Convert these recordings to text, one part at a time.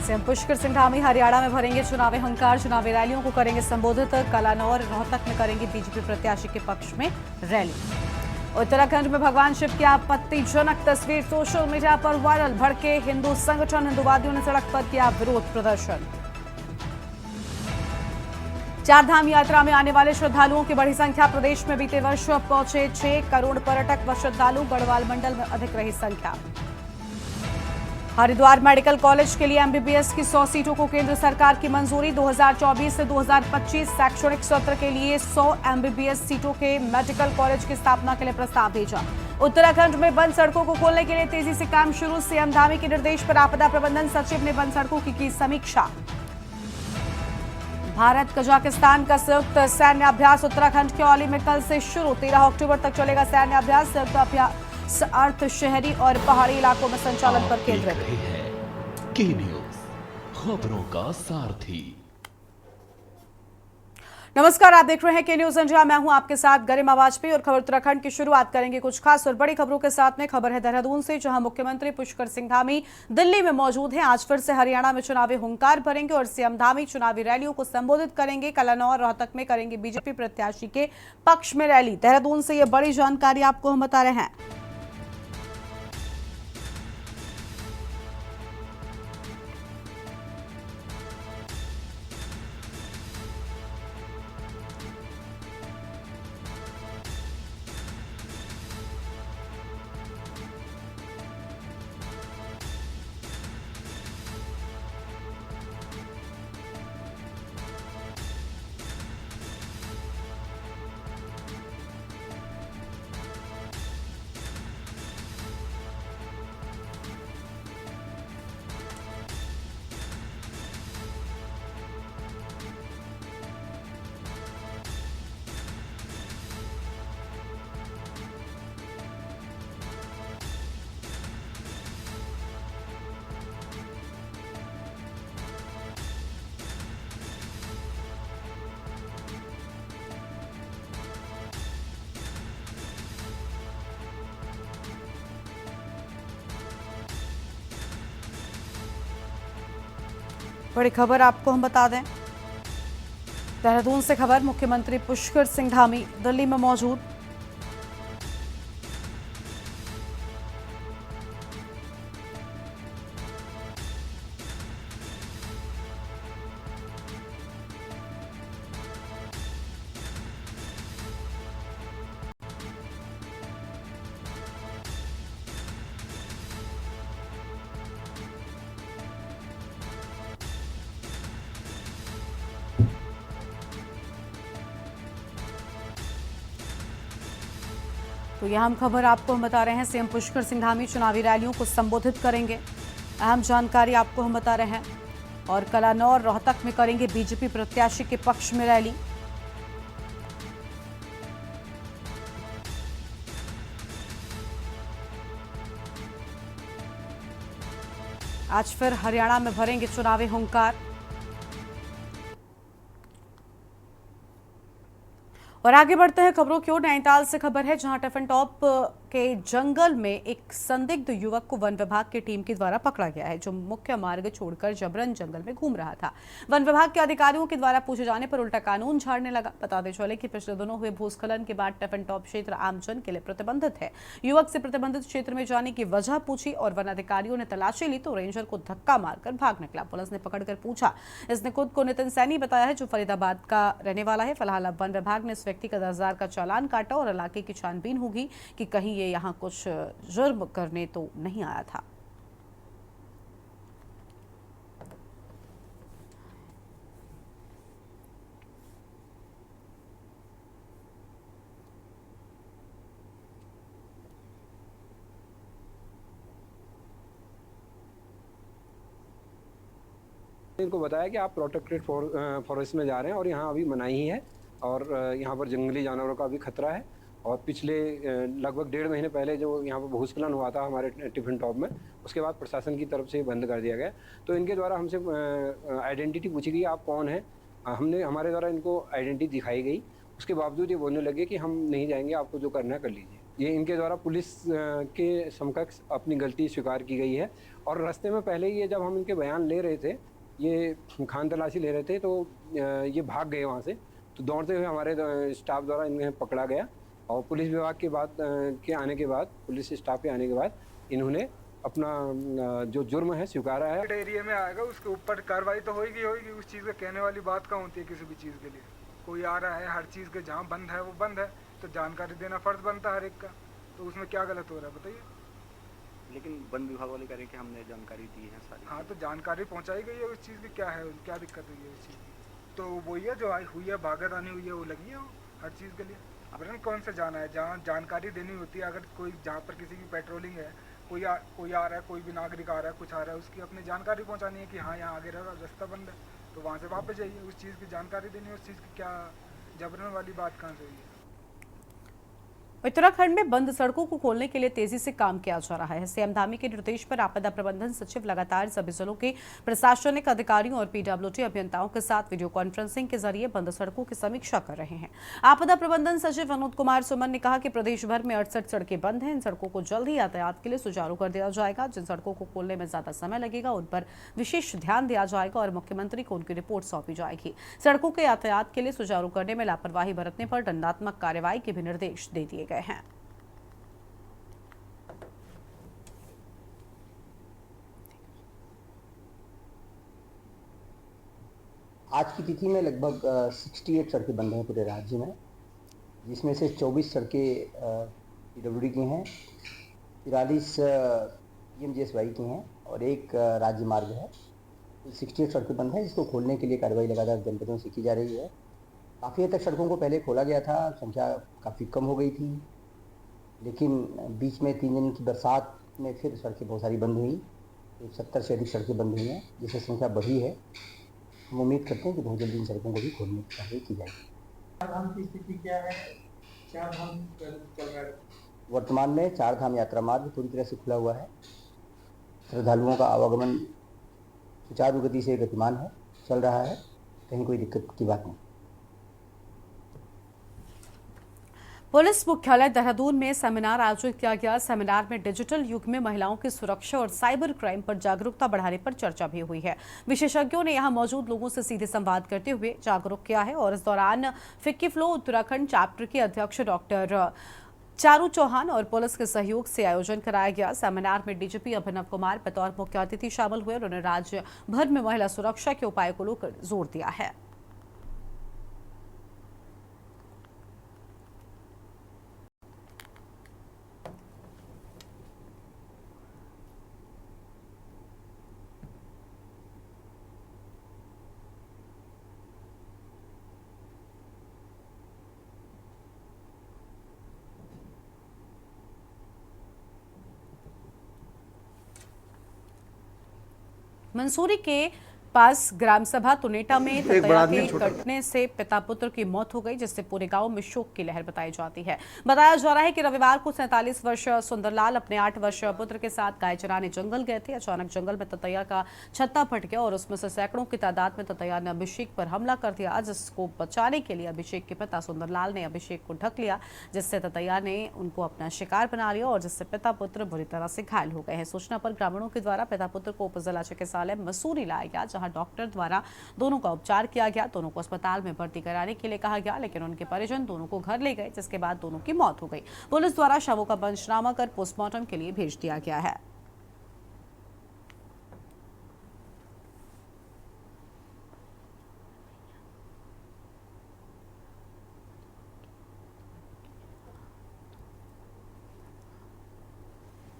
CM Pushkar Singh Dhami Haryana में भरेंगे चुनावी हुंकार, चुनावी रैलियों को करेंगे संबोधित। कलानौर रोहतक में करेंगे बीजेपी प्रत्याशी के पक्ष में रैली। उत्तराखंड में भगवान शिव की आपत्तिजनक तस्वीर सोशल मीडिया पर वायरल। भड़के हिंदू संगठन, हिंदुवादियों ने सड़क पर किया विरोध प्रदर्शन। चारधाम यात्रा में आने वाले श्रद्धालुओं की बड़ी संख्या। प्रदेश में बीते वर्ष पहुंचे 6 करोड़ पर्यटक व श्रद्धालु। गढ़वाल मंडल में अधिक रही संख्या। हरिद्वार मेडिकल कॉलेज के लिए एमबीबीएस की 100 सीटों को केंद्र सरकार की मंजूरी। 2024 से 2025 शैक्षणिक सत्र के लिए 100 एमबीबीएस सीटों के मेडिकल कॉलेज की स्थापना के लिए प्रस्ताव भेजा। उत्तराखंड में बंद सड़कों को खोलने के लिए तेजी से काम शुरू। सीएम धामी के निर्देश पर आपदा प्रबंधन सचिव ने बंद सड़कों की समीक्षा। भारत कजाकिस्तान का संयुक्त सैन्य अभ्यास उत्तराखंड के औली में कल से शुरू। 13 अक्टूबर तक चलेगा सैन्य अभ्यास। संयुक्त अभ्यास अर्थ शहरी और पहाड़ी इलाकों में संचालन पर केंद्रित है। के न्यूज़, खबरों का सारथी। नमस्कार, आप देख रहे हैं के न्यूज इंडिया। मैं हूं आपके साथ गरिमा वाजपेयी और खबर उत्तराखंड की शुरुआत करेंगे कुछ खास और बड़ी खबरों के साथ में। खबर है देहरादून से, जहां मुख्यमंत्री पुष्कर सिंह धामी दिल्ली में मौजूद हैं। आज फिर से हरियाणा में चुनावी हुंकार भरेंगे और सीएम धामी चुनावी रैलियों को संबोधित करेंगे। कलानौर रोहतक में करेंगे बीजेपी प्रत्याशी के पक्ष में रैली। देहरादून से यह बड़ी जानकारी आपको हम बता रहे हैं। बड़ी खबर आपको हम बता दें, देहरादून से खबर। मुख्यमंत्री पुष्कर सिंह धामी दिल्ली में मौजूद। तो यह अहम खबर आपको हम बता रहे हैं। सीएम पुष्कर सिंह धामी चुनावी रैलियों को संबोधित करेंगे। अहम जानकारी आपको हम बता रहे हैं। और कलानौर रोहतक में करेंगे बीजेपी प्रत्याशी के पक्ष में रैली। आज फिर हरियाणा में भरेंगे चुनावी हुंकार। और आगे बढ़ते हैं खबरों की ओर। नैनीताल से खबर है, जहां टफन टॉप के जंगल में एक संदिग्ध युवक को वन विभाग की टीम के द्वारा पकड़ा गया है, जो मुख्य मार्ग छोड़कर जबरन जंगल में घूम रहा था। वन विभाग के अधिकारियों के द्वारा पूछे जाने पर उल्टा कानून झाड़ने लगा। बताते चले कि पिछले दिनों हुए भूस्खलन के बाद टफन टॉप क्षेत्र आमजन के लिए प्रतिबंधित है। युवक से प्रतिबंधित क्षेत्र में जाने की वजह पूछी और वन अधिकारियों ने तलाशी ली तो रेंजर को धक्का मारकर भाग निकला। पुलिस ने पकड़कर पूछा। इसने खुद को नितिन सैनी बताया है, जो फरीदाबाद का रहने वाला है। फिलहाल अब वन विभाग ने इस व्यक्ति का 10,000 का चालान काटा और इलाके की छानबीन होगी कि कहीं ये यहाँ कुछ जुर्म करने तो नहीं आया था। इनको बताया कि आप प्रोटेक्टेड फॉरेस्ट में जा रहे हैं और यहाँ अभी मनाही ही है और यहाँ पर जंगली जानवरों का भी खतरा है। और पिछले लगभग 1.5 महीने पहले जो यहाँ पर भूस्खलन हुआ था हमारे टिफिन टॉप में, उसके बाद प्रशासन की तरफ से बंद कर दिया गया। तो इनके द्वारा हमसे आइडेंटिटी पूछी गई, आप कौन हैं। हमारे द्वारा इनको आइडेंटिटी दिखाई गई। उसके बावजूद ये बोलने लगे कि हम नहीं जाएंगे, आपको जो करना है कर लीजिए। ये इनके द्वारा पुलिस के समकक्ष अपनी गलती स्वीकार की गई है। और रास्ते में पहले ही ये जब हम इनके बयान ले रहे थे, ये खान तलाशी ले रहे थे, तो ये भाग गए वहाँ से। तो दौड़ते हुए हमारे स्टाफ द्वारा इन्हें पकड़ा गया और पुलिस विभाग के आने के बाद, पुलिस स्टाफ के आने के बाद इन्होंने अपना जो जुर्म है स्वीकारा है। एरिया में आएगा उसके ऊपर कार्रवाई तो होगी उस चीज़ का कहने वाली बात कहाँ होती है किसी भी चीज़ के लिए। कोई आ रहा है हर चीज़ के जहाँ बंद है वो बंद है, तो जानकारी देना फर्ज बनता है हर एक का, तो उसमें क्या गलत हो रहा है बताइए। लेकिन वन विभाग वाले कह रहे हैं कि हमने जानकारी दी है सारी। हाँ तो जानकारी पहुँचाई गई है उस चीज़ की, क्या है क्या दिक्कत हुई है उस चीज़ की, तो वही है जो हुई है भागेदानी हुई है वो लगी है हर चीज़ के लिए। वरन कौन से जाना है जहाँ जानकारी देनी होती है, अगर कोई जहाँ पर किसी की पेट्रोलिंग है, कोई आ रहा है, कोई भी नागरिक आ रहा है, कुछ आ रहा है, उसकी अपनी जानकारी पहुंचानी है कि हाँ यहाँ आगे रास्ता बंद है, तो वहाँ से वापस जाइए। उस चीज़ की जानकारी देनी है, उस चीज़ की क्या जबरन वाली बात कहाँ से हुई है। उत्तराखंड में बंद सड़कों को खोलने के लिए तेजी से काम किया जा रहा है। सीएम धामी के निर्देश पर आपदा प्रबंधन सचिव लगातार सभी जिलों के प्रशासनिक अधिकारियों और पीडब्ल्यूडी अभियंताओं के साथ वीडियो कॉन्फ्रेंसिंग के जरिए बंद सड़कों की समीक्षा कर रहे हैं। आपदा प्रबंधन सचिव अनूप कुमार सुमन ने कहा कि प्रदेश भर में 68 सड़कें बंद हैं। इन सड़कों को जल्द ही यातायात के लिए सुचारू कर दिया जाएगा। जिन सड़कों को खोलने में ज्यादा समय लगेगा उन पर विशेष ध्यान दिया जाएगा और मुख्यमंत्री को उनकी रिपोर्ट सौंपी जाएगी। सड़कों के यातायात के लिए सुचारू करने में लापरवाही बरतने पर दंडात्मक कार्रवाई के भी निर्देश दे दिए गए हैं। आज की तिथि में लगभग 68 सड़कें बंद हैं पूरे राज्य में, जिसमें से 24 सड़कें पीडब्ल्यूडी की हैं, 43 पीएमजीएसवाई की हैं और एक राज्य मार्ग है। 68 सड़कें बंद हैं, जिसको खोलने के लिए कार्रवाई लगातार जनपदों से की जा रही है। काफ़ी हद तक सड़कों को पहले खोला गया था, संख्या काफ़ी कम हो गई थी, लेकिन बीच में 3 दिन की बरसात में फिर सड़कें बहुत सारी बंद हुई। 70 से अधिक सड़कें बंद हुई हैं, जिससे संख्या बढ़ी है। हम उम्मीद करते हैं कि बहुत जल्दी इन सड़कों को भी खोलने की कार्रवाई की जाएगी। चारधाम की स्थिति क्या है? चारधाम चल रहा है। वर्तमान में चारधाम यात्रा मार्ग पूरी तरह से खुला हुआ है। श्रद्धालुओं का आवागमन सुचारू गति से गतिमान है, चल रहा है, कहीं कोई दिक्कत की बात नहीं। पुलिस मुख्यालय देहरादून में सेमिनार आयोजित किया गया। सेमिनार में डिजिटल युग में महिलाओं की सुरक्षा और साइबर क्राइम पर जागरूकता बढ़ाने पर चर्चा भी हुई है। विशेषज्ञों ने यहां मौजूद लोगों से सीधे संवाद करते हुए जागरूक किया है और इस दौरान फिक्की फ्लो उत्तराखंड चैप्टर के अध्यक्ष डॉक्टर चारू चौहान और पुलिस के सहयोग से आयोजन कराया गया। सेमिनार में डीजीपी अभिनव कुमार बतौर मुख्य अतिथि शामिल हुए और उन्होंने राज्य भर में महिला सुरक्षा के उपायों को लेकर जोर दिया है। मंसूरी के पास ग्राम सभा तुनेटा में ततैया के कटने से पिता पुत्र की मौत हो गई, जिससे पूरे गांव में शोक की लहर बताई जाती है। बताया जा रहा है कि रविवार को 47 वर्षीय सुंदरलाल अपने 8 वर्षीय पुत्र के साथ गाय चराने जंगल गए थे। अचानक जंगल में ततैया का छत्ता फट गया और उसमें से सैकड़ों की तादाद में ततैया ने अभिषेक पर हमला कर दिया, जिसको बचाने के लिए अभिषेक के पिता सुंदरलाल ने अभिषेक को ढक लिया, जिससे ततैया ने उनको अपना शिकार बना लिया और जिससे पिता पुत्र बुरी तरह से घायल हो गए हैं। सूचना पर ग्रामीणों के द्वारा पिता पुत्र को उप जिला चिकित्सालय मसूरी लाया गया, जहां डॉक्टर द्वारा दोनों का उपचार किया गया। दोनों को अस्पताल में भर्ती कराने के लिए कहा गया, लेकिन उनके परिजन दोनों को घर ले गए, जिसके बाद दोनों की मौत हो गई। पुलिस द्वारा शवों का पंचनामा कर पोस्टमार्टम के लिए भेज दिया गया है।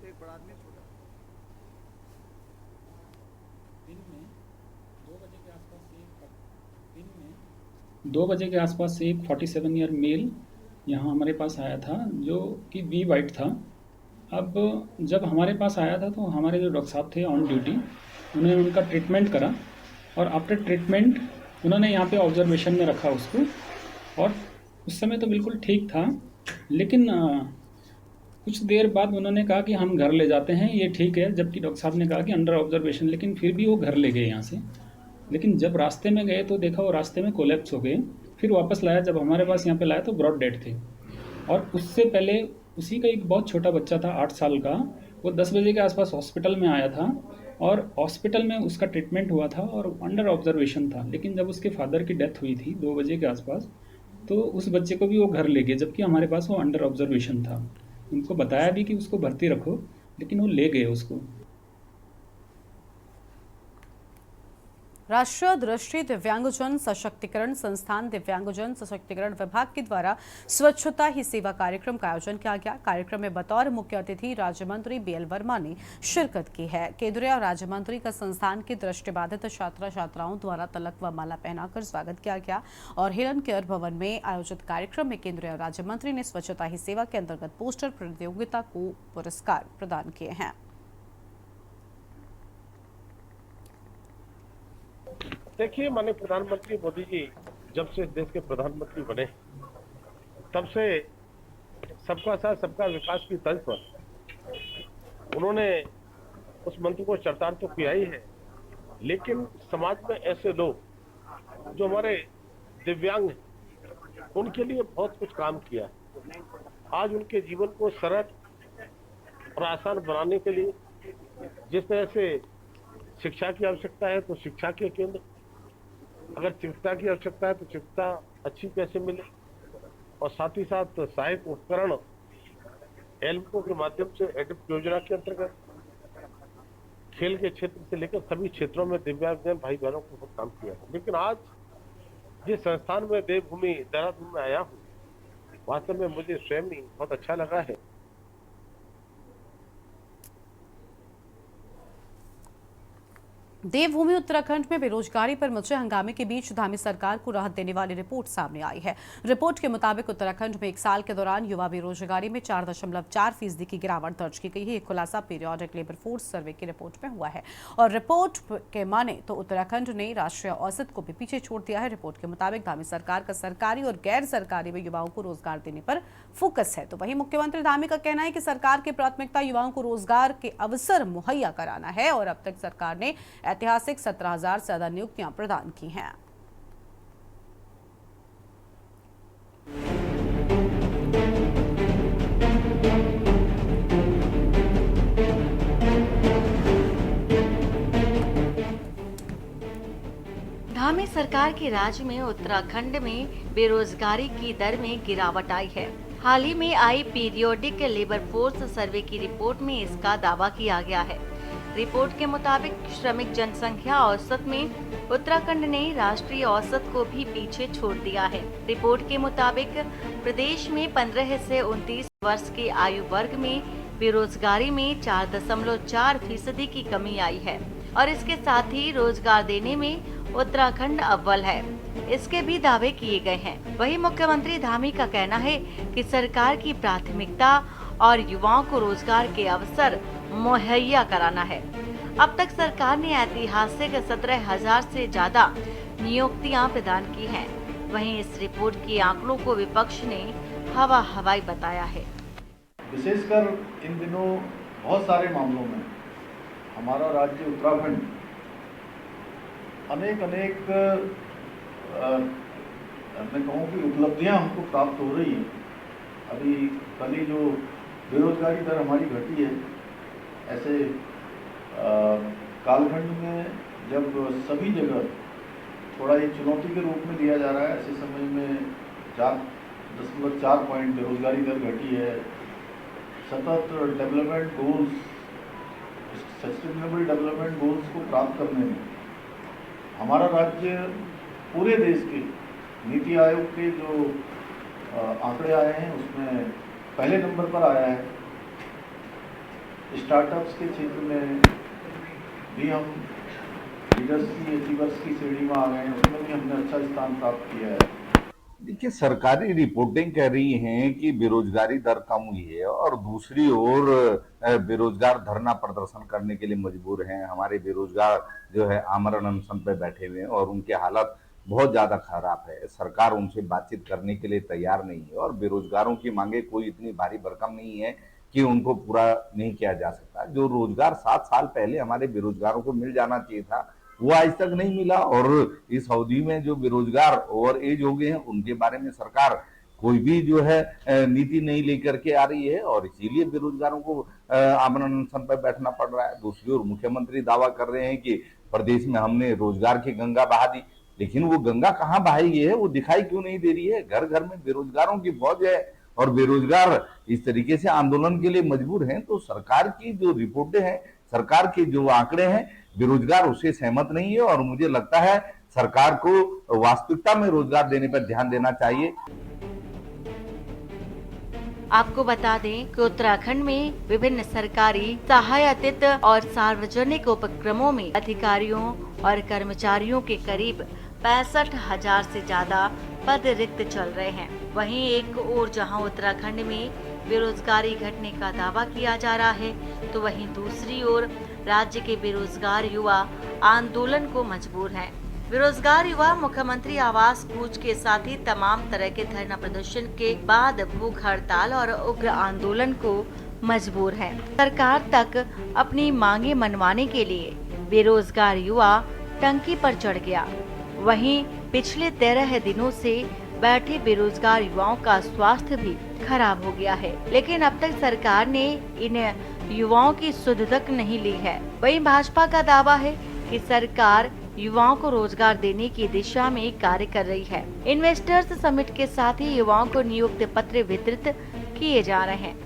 एक बड़ा आदमी छोटा। दो बजे के आसपास से एक 47 ईयर मेल यहाँ हमारे पास आया था, जो कि बी वाइट था। अब जब हमारे पास आया था तो हमारे जो डॉक्टर साहब थे ऑन ड्यूटी, उन्होंने उनका ट्रीटमेंट करा और आफ्टर ट्रीटमेंट उन्होंने यहाँ पे ऑब्जर्वेशन में रखा उसको, और उस समय तो बिल्कुल ठीक था, लेकिन कुछ देर बाद उन्होंने कहा कि हम घर ले जाते हैं, ये ठीक है, जबकि डॉक्टर साहब ने कहा कि अंडर ऑब्जर्वेशन, लेकिन फिर भी वो घर ले गए यहाँ से। लेकिन जब रास्ते में गए तो देखा वो रास्ते में कोलैप्स हो गए। फिर वापस लाया, जब हमारे पास यहाँ पे लाया तो ब्रॉड डेड थे। और उससे पहले उसी का एक बहुत छोटा बच्चा था 8 साल का, वो 10 बजे के आसपास हॉस्पिटल में आया था और हॉस्पिटल में उसका ट्रीटमेंट हुआ था और अंडर ऑब्जर्वेशन था। लेकिन जब उसके फादर की डेथ हुई थी 2 बजे के आसपास, तो उस बच्चे को भी वो घर ले गए, जबकि हमारे पास वो अंडर ऑब्जर्वेशन था। उनको बताया भी कि उसको भर्ती रखो, लेकिन वो ले गए उसको। राष्ट्रीय दृष्टि दिव्यांगजन सशक्तिकरण संस्थान दिव्यांगजन सशक्तिकरण विभाग के द्वारा स्वच्छता ही सेवा कार्यक्रम का आयोजन किया गया। कार्यक्रम में बतौर मुख्य अतिथि राज्य मंत्री बीएल वर्मा ने शिरकत की है। केंद्रीय राज्य मंत्री का संस्थान के दृष्टिबाधित छात्र छात्राओं द्वारा तलक व माला पहनाकर स्वागत किया गया और हिरन केयर भवन में आयोजित कार्यक्रम में केंद्रीय राज्य मंत्री ने स्वच्छता ही सेवा के अंतर्गत पोस्टर प्रतियोगिता को पुरस्कार प्रदान किए हैं। देखिए, माननीय प्रधानमंत्री मोदी जी जब से देश के प्रधानमंत्री बने तब से सबका साथ सबका विकास की तर्ज पर उन्होंने उस मंत्र को चरितार्थ तो किया ही है, लेकिन समाज में ऐसे लोग जो हमारे दिव्यांग हैं उनके लिए बहुत कुछ काम किया है। आज उनके जीवन को सरल और आसान बनाने के लिए जिस तरह से शिक्षा की आवश्यकता है तो शिक्षा के केंद्र, अगर चिकित्सा की आवश्यकता है तो चिकित्सा अच्छी कैसे मिले, और साथ ही साथ सहायक उपकरण एल्को के माध्यम से एडिप योजना के अंतर्गत खेल के क्षेत्र से लेकर सभी क्षेत्रों में दिव्यांगजन भाई बहनों को बहुत काम किया है। लेकिन आज जिस संस्थान में देवभूमि देहरादून में आया हूँ, वास्तव में मुझे स्वयं ही बहुत अच्छा लगा है। देवभूमि उत्तराखंड में बेरोजगारी पर मचे हंगामे के बीच धामी सरकार को राहत देने वाली रिपोर्ट सामने आई है। रिपोर्ट के मुताबिक उत्तराखंड में 1 साल के दौरान युवा बेरोजगारी में 4.4% की गिरावट दर्ज की गई है। ये खुलासा पीरियोडिक लेबर फोर्स सर्वे की रिपोर्ट में हुआ है और रिपोर्ट के माने तो उत्तराखंड ने राष्ट्रीय औसत को भी पीछे छोड़ दिया है। रिपोर्ट के मुताबिक धामी सरकार का सरकारी और गैर सरकारी में युवाओं को रोजगार देने पर फोकस है। तो वहीं मुख्यमंत्री धामी का कहना है कि सरकार की प्राथमिकता युवाओं को रोजगार के अवसर मुहैया कराना है और अब तक सरकार ने ऐतिहासिक 17,000 से ज्यादा नियुक्तियां प्रदान की हैं। धामी सरकार के राज्य में उत्तराखंड में बेरोजगारी की दर में गिरावट आई है। हाल ही में आई पीरियोडिक लेबर फोर्स सर्वे की रिपोर्ट में इसका दावा किया गया है। रिपोर्ट के मुताबिक श्रमिक जनसंख्या औसत में उत्तराखंड ने राष्ट्रीय औसत को भी पीछे छोड़ दिया है। रिपोर्ट के मुताबिक प्रदेश में 15 से 29 वर्ष के आयु वर्ग में बेरोजगारी में 4.4% की कमी आई है और इसके साथ ही रोजगार देने में उत्तराखंड अव्वल है। इसके भी दावे किए गए हैं। वहीं मुख्यमंत्री धामी का कहना है कि सरकार की प्राथमिकता और युवाओं को रोजगार के अवसर मुहैया कराना है। अब तक सरकार ने ऐतिहासिक 17,000 से ज्यादा नियुक्तियां प्रदान की हैं। वहीं इस रिपोर्ट के आंकड़ों को विपक्ष ने हवाई बताया है। विशेषकर इन दिनों बहुत सारे मामलों में हमारा राज्य उत्तराखंड अनेक मैं कहूँ कि उपलब्धियां हमको प्राप्त हो रही हैं। अभी कल ही जो बेरोजगारी दर हमारी घटी है, ऐसे कालखंड में जब सभी जगह थोड़ा एक चुनौती के रूप में लिया जा रहा है, ऐसे समय में 4.4 पॉइंट बेरोजगारी दर घटी है। सतत development goals, sustainable development goals को प्राप्त करने में हमारा राज्य पूरे देश के नीति आयोग के जो आंकड़े आए हैं उसमें पहले नंबर पर आया है। स्टार्टअप्स के क्षेत्र में भी हम लीडर्स की अचीवर्स की श्रेणी में आ गए हैं, उसमें भी हमने अच्छा स्थान प्राप्त किया है। देखिए, सरकारी रिपोर्टिंग कह रही हैं कि बेरोजगारी दर कम हुई है और दूसरी ओर बेरोजगार धरना प्रदर्शन करने के लिए मजबूर हैं। हमारे बेरोजगार जो है आमरण अनशन पे बैठे हुए हैं और उनके हालत बहुत ज्यादा खराब है। सरकार उनसे बातचीत करने के लिए तैयार नहीं है और बेरोजगारों की मांगे कोई इतनी भारी भरकम नहीं है कि उनको पूरा नहीं किया जा सकता। जो रोजगार 7 साल पहले हमारे बेरोजगारों को मिल जाना चाहिए था वो आज तक नहीं मिला और इस अवधि में जो बेरोजगार ओवर एज हो गए हैं उनके बारे में सरकार कोई भी जो है नीति नहीं लेकर के आ रही है और इसीलिए बेरोजगारों को आमरण अनशन पर बैठना पड़ रहा है। दूसरी ओर मुख्यमंत्री दावा कर रहे हैं कि प्रदेश में हमने रोजगार की गंगा बहा दी, लेकिन वो गंगा कहाँ बहाई है वो दिखाई क्यों नहीं दे रही है। घर घर में बेरोजगारों की फौज है और बेरोजगार इस तरीके से आंदोलन के लिए मजबूर हैं। तो सरकार की जो रिपोर्टें हैं, सरकार के जो आंकड़े हैं, बेरोजगार उससे सहमत नहीं है और मुझे लगता है सरकार को वास्तविकता में रोजगार देने पर ध्यान देना चाहिए। आपको बता दें कि उत्तराखंड में विभिन्न सरकारी, सहायतित और सार्वजनिक उपक्रमों में अधिकारियों और कर्मचारियों के करीब 65,000 से ज्यादा पद रिक्त चल रहे हैं। वहीं एक ओर जहां उत्तराखंड में बेरोजगारी घटने का दावा किया जा रहा है, तो वहीं दूसरी ओर राज्य के बेरोजगार युवा आंदोलन को मजबूर हैं। बेरोजगार युवा मुख्यमंत्री आवास कूच के साथ ही तमाम तरह के धरना प्रदर्शन के बाद भूख हड़ताल और उग्र आंदोलन को मजबूर है। सरकार तक अपनी मांगे मनवाने के लिए बेरोजगार युवा टंकी पर चढ़ गया। वहीं पिछले 13 दिनों से बैठे बेरोजगार युवाओं का स्वास्थ्य भी खराब हो गया है, लेकिन अब तक सरकार ने इन युवाओं की सुध तक नहीं ली है। वहीं भाजपा का दावा है कि सरकार युवाओं को रोजगार देने की दिशा में कार्य कर रही है। इन्वेस्टर्स समिट के साथ ही युवाओं को नियुक्ति पत्र वितरित किए जा रहे हैं।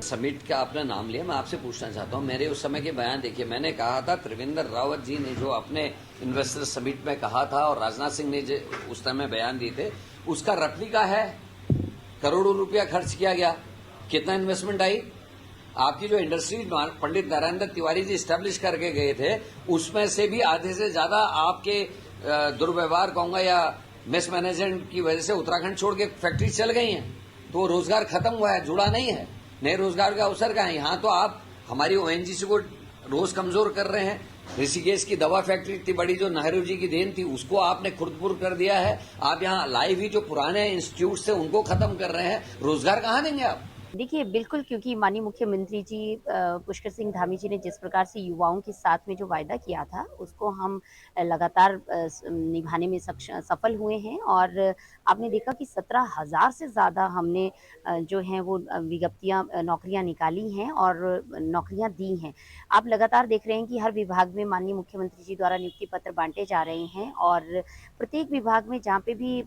समिट का आपने नाम लिया, मैं आपसे पूछना चाहता हूं, मेरे उस समय के बयान देखिए, मैंने कहा था त्रिवेंद्र रावत जी ने जो अपने इन्वेस्टर समिट में कहा था और राजनाथ सिंह ने जो उस समय बयान दिए थे, उसका रेप्लिका है। करोड़ों रुपया खर्च किया गया, कितना इन्वेस्टमेंट आई? आपकी जो इंडस्ट्री पंडित नरेंद्र तिवारी जी स्टैब्लिश करके गए थे, उसमें से भी आधे से ज्यादा आपके दुर्व्यवहार कहूंगा या मिसमैनेजमेंट की वजह से उत्तराखंड छोड़ के फैक्ट्री चल गई हैं। तो रोजगार खत्म हुआ है, जुड़ा नहीं है। नए रोजगार का अवसर कहाँ है? यहाँ तो आप हमारी ओएनजीसी को रोज कमजोर कर रहे हैं। ऋषिकेश की दवा फैक्ट्री इतनी बड़ी जो नेहरू जी की देन थी, उसको आपने खुर्दपुर कर दिया है। आप यहाँ लाइव ही जो पुराने इंस्टीट्यूट थे उनको खत्म कर रहे हैं। रोजगार कहाँ देंगे आप? देखिए, बिल्कुल, क्योंकि माननीय मुख्यमंत्री जी पुष्कर सिंह धामी जी ने जिस प्रकार से युवाओं के साथ में जो वायदा किया था, उसको हम लगातार निभाने में सफल हुए हैं। और आपने देखा कि 17,000 से ज़्यादा हमने जो हैं वो विज्ञप्तियाँ नौकरियां निकाली हैं और नौकरियां दी हैं। आप लगातार देख रहे हैं कि हर विभाग में माननीय मुख्यमंत्री जी द्वारा नियुक्ति पत्र बांटे जा रहे हैं और प्रत्येक विभाग में जहाँ पे भी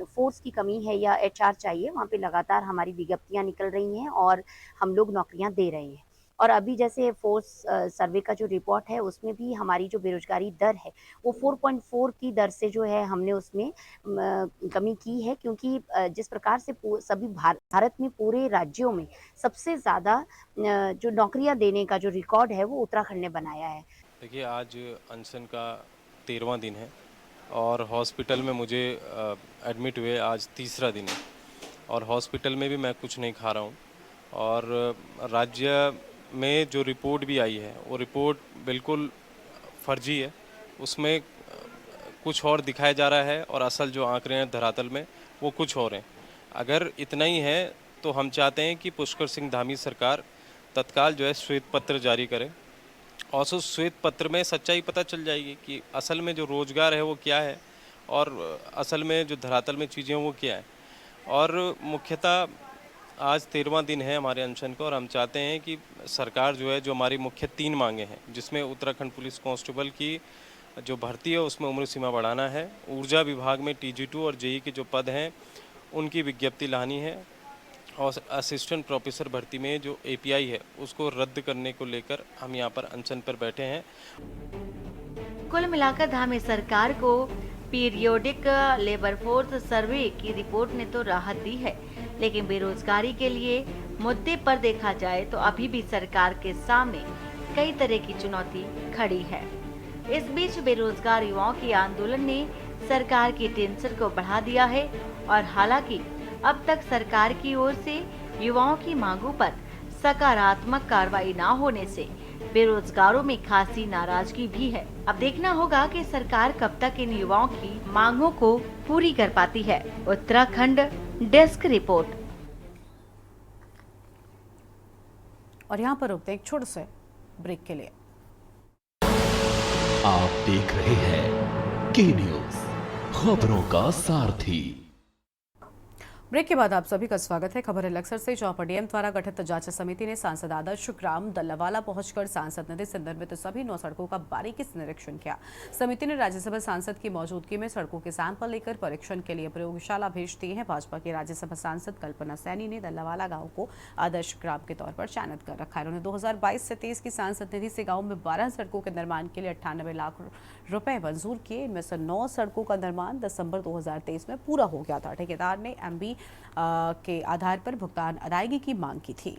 फोर्स की कमी है या HR चाहिए, वहाँ पे लगातार हमारी विज्ञप्तियाँ निकल रही हैं और हम लोग नौकरियां दे रहे हैं। और अभी जैसे फोर्स सर्वे का जो रिपोर्ट है, उसमें भी हमारी जो बेरोजगारी दर है वो 4.4 की दर से जो है हमने उसमें कमी की है, क्योंकि जिस प्रकार से सभी भारत में पूरे राज्यों में सबसे ज़्यादा जो नौकरियां देने का जो रिकॉर्ड है वो उत्तराखंड ने बनाया है। देखिए, आज अनशन का 13वां दिन है और हॉस्पिटल में मुझे एडमिट हुए आज 3रा दिन है और हॉस्पिटल में भी मैं कुछ नहीं खा रहा हूँ। और राज्य में जो रिपोर्ट भी आई है वो रिपोर्ट बिल्कुल फर्जी है, उसमें कुछ और दिखाया जा रहा है और असल जो आंकड़े हैं धरातल में वो कुछ और हैं। अगर इतना ही है तो हम चाहते हैं कि पुष्कर सिंह धामी सरकार तत्काल जो है श्वेत पत्र जारी करे और उस श्वेत पत्र में सच्चाई पता चल जाएगी कि असल में जो रोज़गार है वो क्या है और असल में जो धरातल में चीज़ें हैं वो क्या है। और मुख्यतः आज 13वां दिन है हमारे अनशन का और हम चाहते हैं कि सरकार जो है, जो हमारी मुख्य 3 मांगे हैं, जिसमें उत्तराखंड पुलिस कांस्टेबल की जो भर्ती है उसमें उम्र सीमा बढ़ाना है, ऊर्जा विभाग में TG2 और JE के जो पद हैं उनकी विज्ञप्ति लानी है और असिस्टेंट प्रोफेसर भर्ती में जो API है उसको रद्द करने को लेकर हम यहाँ पर अनशन पर बैठे हैं। कुल मिलाकर धामी सरकार को पीरियोडिक लेबर फोर्स सर्वे की रिपोर्ट ने तो राहत दी है, लेकिन बेरोजगारी के लिए मुद्दे पर देखा जाए तो अभी भी सरकार के सामने कई तरह की चुनौती खड़ी है। इस बीच बेरोजगार युवाओं के आंदोलन ने सरकार की टेंशन को बढ़ा दिया है और हालांकि अब तक सरकार की ओर से युवाओं की मांगों पर सकारात्मक कार्रवाई न होने से बेरोजगारों में खासी नाराजगी भी है। अब देखना होगा कि सरकार कब तक इन युवाओं की मांगों को पूरी कर पाती है। Uttarakhand desk report. और यहाँ पर रुकते हैं एक छोटे से ब्रेक के लिए। आप देख रहे हैं के न्यूज, खबरों का सारथी। ब्रेक के बाद आप सभी का स्वागत है। खबर है लक्सर से, जहां पर डीएम द्वारा गठित जांच समिति ने सांसद आदर्श ग्राम दल्लावाला पहुंचकर सांसद नदी से निर्मित सभी 9 सड़कों का बारीकी से निरीक्षण किया। समिति ने राज्यसभा सांसद की मौजूदगी में सड़कों के सैंपल लेकर परीक्षण के लिए प्रयोगशाला भेज दिए हैं। भाजपा की राज्यसभा सांसद कल्पना सैनी ने दल्लावाला गाँव को आदर्श ग्राम के तौर पर चयनित कर रखा है। उन्होंने 2022 से 23 की सांसद निधि से गाँव में 12 सड़कों के निर्माण के लिए 98 लाख रुपए मंजूर किए। इनमें से 9 सड़कों का निर्माण दिसंबर 2023 में पूरा हो गया था। ठेकेदार ने एमबी के आधार पर भुगतान अदायगी की मांग की थी।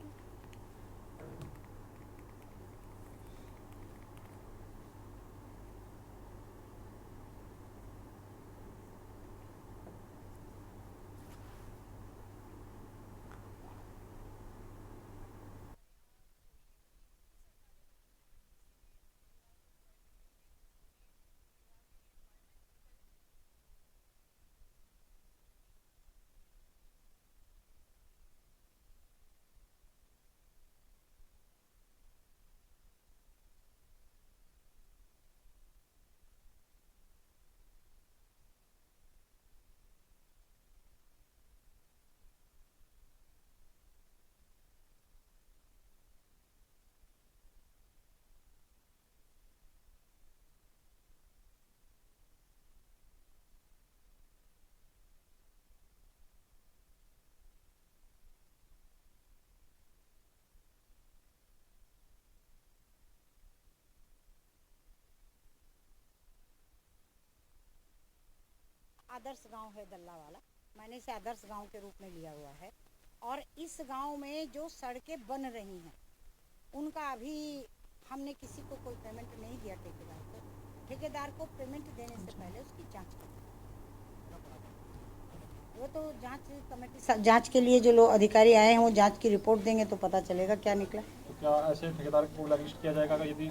आदर्श गांव है दल्लावाला, मैंने इसे आदर्श गांव के रूप में लिया हुआ है। और इस गांव में जो सड़कें बन रही हैं उनका अभी हमने किसी को कोई पेमेंट नहीं दिया ठेकेदार को। ठेकेदार को पेमेंट देने से पहले उसकी जांच करनी, वो तो जांच कमेटी जांच के लिए जो लोग अधिकारी आए हैं वो जांच की रिपोर्ट देंगे तो पता चलेगा क्या निकला। तो क्या ऐसे ठेकेदार को ब्लैकलिस्ट किया जाएगा यदि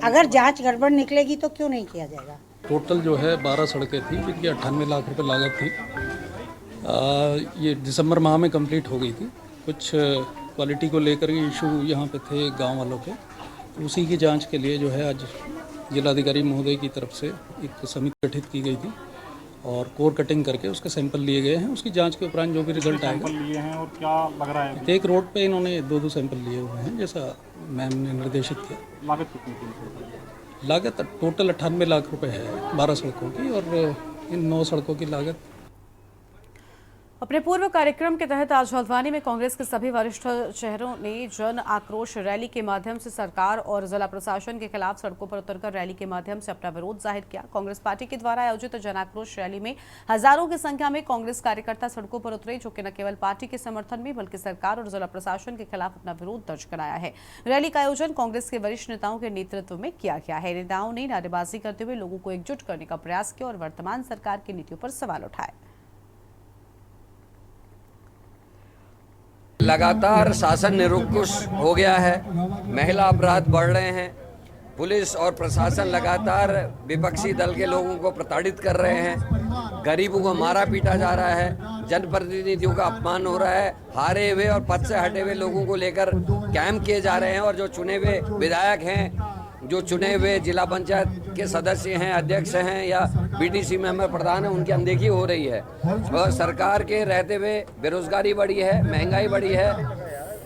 अगर जांच गड़बड़ निकलेगी तो क्यों नहीं किया जाएगा। टोटल जो है 12 सड़कें थी जिनकी 98 लाख रुपए लागत थी। ये दिसंबर माह में कंप्लीट हो गई थी। कुछ क्वालिटी को लेकर के इशू यहाँ पे थे गांव वालों के, तो उसी की जांच के लिए जो है आज जिलाधिकारी महोदय की तरफ से एक समिति गठित की गई थी और कोर कटिंग करके उसके सैंपल लिए गए हैं। उसकी जांच के उपरांत जो भी रिजल्ट आएगा। सैंपल लिए हैं और क्या लग रहा है? एक रोड पे इन्होंने 2-2 सैंपल लिए हुए हैं जैसा मैम ने निर्देशित किया। लागत कितनी थी? लागत टोटल 98 लाख रुपए है 12 सड़कों की, और इन 9 सड़कों की लागत। अपने पूर्व कार्यक्रम के तहत आज हल्द्वानी में कांग्रेस के सभी वरिष्ठ चेहरों ने जन आक्रोश रैली के माध्यम से सरकार और जिला प्रशासन के खिलाफ सड़कों पर उतरकर रैली के माध्यम से अपना विरोध जाहिर किया। कांग्रेस पार्टी के द्वारा आयोजित जन आक्रोश रैली में हजारों की संख्या में कांग्रेस कार्यकर्ता सड़कों पर उतरे, जो कि न केवल पार्टी के समर्थन में बल्कि सरकार और जिला प्रशासन के खिलाफ अपना विरोध दर्ज कराया है। रैली का आयोजन कांग्रेस के वरिष्ठ नेताओं के नेतृत्व में किया गया है। नेताओं ने नारेबाजी करते हुए लोगों को एकजुट करने का प्रयास किया और वर्तमान सरकार की नीतियों पर सवाल उठाए। लगातार शासन निरंकुश हो गया है, महिला अपराध बढ़ रहे हैं, पुलिस और प्रशासन लगातार विपक्षी दल के लोगों को प्रताड़ित कर रहे हैं, गरीबों को मारा पीटा जा रहा है, जनप्रतिनिधियों का अपमान हो रहा है, हारे हुए और पद से हटे हुए लोगों को लेकर कैंप किए जा रहे हैं और जो चुने हुए विधायक हैं, जो चुने हुए जिला पंचायत के सदस्य हैं, अध्यक्ष हैं या बीडीसी मेंबर प्रधान हैं, उनकी अनदेखी हो रही है। और सरकार के रहते हुए बेरोजगारी बढ़ी है, महंगाई बढ़ी है,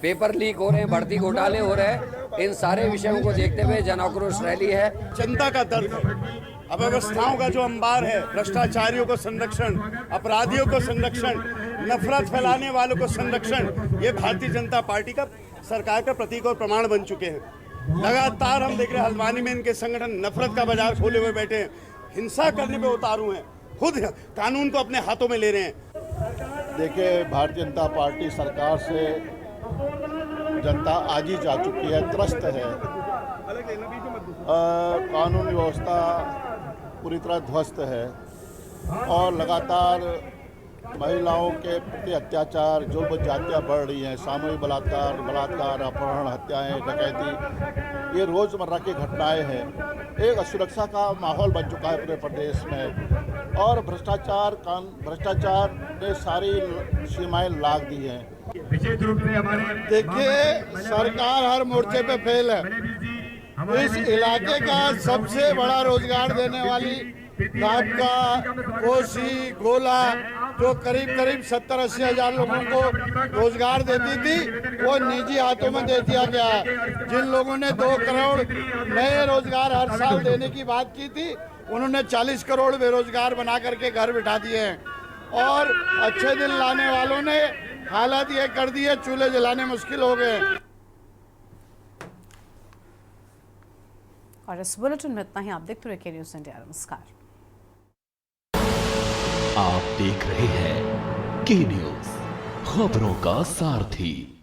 पेपर लीक हो रहे हैं, भर्ती घोटाले हो रहे हैं। इन सारे विषयों को देखते हुए जन आक्रोश रैली है। जनता का दर्द है, अव्यवस्थाओं का जो अंबार है, भ्रष्टाचारियों को संरक्षण, अपराधियों को संरक्षण, नफरत फैलाने वालों को संरक्षण, ये भारतीय जनता पार्टी का सरकार का प्रतीक और प्रमाण बन चुके हैं। लगातार हम देख रहे हैं हल्द्वानी में इनके संगठन नफरत का बाजार खोले हुए बैठे हैं, हिंसा करने पे उतारू हैं, खुद कानून को अपने हाथों में ले रहे हैं। देखिए, भारतीय जनता पार्टी सरकार से जनता आज ही जा चुकी है, त्रस्त है। कानून व्यवस्था पूरी तरह ध्वस्त है और लगातार महिलाओं के प्रति अत्याचार, जुल्म जातियाँ बढ़ रही हैं, सामूहिक बलात्कार, अपहरण, हत्याएं, डकैती, ये रोज़मर्रा की घटनाएं हैं। एक असुरक्षा का माहौल बन चुका है पूरे प्रदेश में और भ्रष्टाचार ने सारी सीमाएं लाग दी हैं। विशेष रूप से हमारे देखिए, सरकार हर मोर्चे पे फेल है। इस इलाके का सबसे बड़ा रोजगार देने वाली नाबका, कोसी, गोला जो करीब 70-80 हज़ार लोगों को रोजगार देती थी वो निजी हाथों में दे दिया गया है। जिन लोगों ने 2 करोड़ नए रोजगार हर साल देने की बात की थी उन्होंने 40 करोड़ बेरोजगार बना करके घर बिठा दिए हैं और अच्छे दिन लाने वालों ने हालात ये कर दिए, चूल्हे जलाने मुश्किल हो गए। और इस बुलेटिन में इतना ही। आप देखते रहिए के न्यूज़ इंडिया। नमस्कार। आप देख रहे हैं के न्यूज़, खबरों का सारथी।